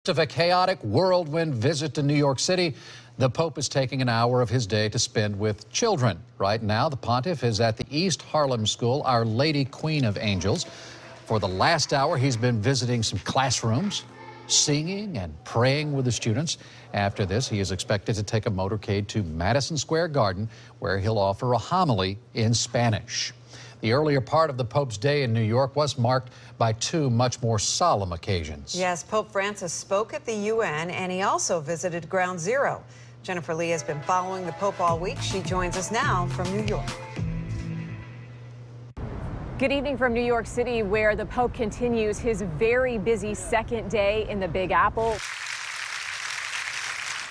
Of a chaotic whirlwind visit to New York City, the Pope is taking an hour of his day to spend with children. Right now, the pontiff is at the East Harlem School, Our Lady Queen of Angels. For the last hour, he's been visiting some classrooms, singing and praying with the students. After this, he is expected to take a motorcade to Madison Square Garden, where he'll offer a homily in Spanish. The earlier part of the Pope's day in New York was marked by two much more solemn occasions. Yes, Pope Francis spoke at the UN, and he also visited Ground Zero. Jennifer Lee has been following the Pope all week. She joins us now from New York. Good evening from New York City, where the Pope continues his very busy second day in the Big Apple.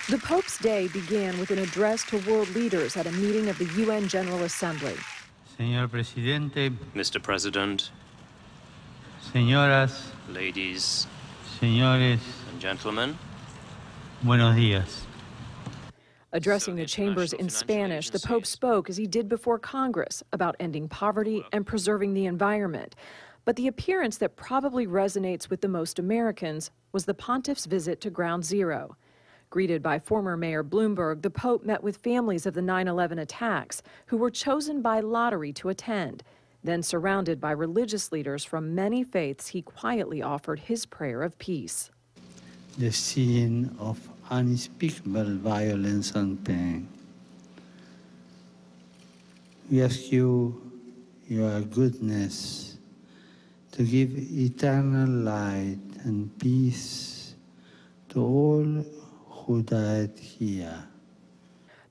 The Pope's day began with an address to world leaders at a meeting of the UN General Assembly. Señor Presidente, Mr. President, señoras, ladies, señores, and gentlemen, buenos días. Addressing the chambers in Spanish, the Pope spoke, as he did before Congress, about ending poverty and preserving the environment. But the appearance that probably resonates with the most Americans was the pontiff's visit to Ground Zero. Greeted by former Mayor Bloomberg, the Pope met with families of the 9/11 attacks who were chosen by lottery to attend. Then, surrounded by religious leaders from many faiths, he quietly offered his prayer of peace. The scene of unspeakable violence and pain. We ask you, your goodness, to give eternal light and peace to all who died here.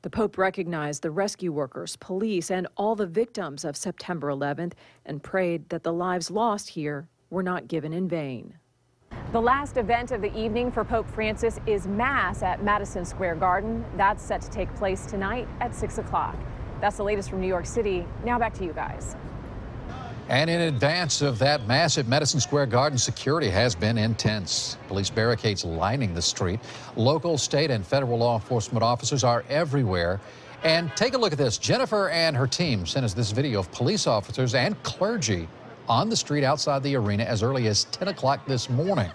The Pope recognized the rescue workers, police, and all the victims of September 11th and prayed that the lives lost here were not given in vain. The last event of the evening for Pope Francis is Mass at Madison Square Garden. That's set to take place tonight at 6 o'clock. That's the latest from New York City. Now back to you guys. And in advance of that Mass at Madison Square Garden, security has been intense. Police barricades lining the street. Local, state, and federal law enforcement officers are everywhere. And take a look at this. Jennifer and her team sent us this video of police officers and clergy on the street outside the arena as early as 10 o'clock this morning.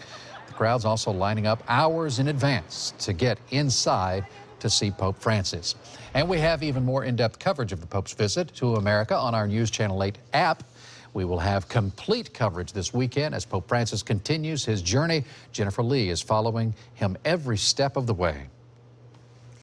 The crowd's also lining up hours in advance to get inside to see Pope Francis. And we have even more in-depth coverage of the Pope's visit to America on our News Channel 8 app. We will have complete coverage this weekend as Pope Francis continues his journey. Jennifer Lee is following him every step of the way.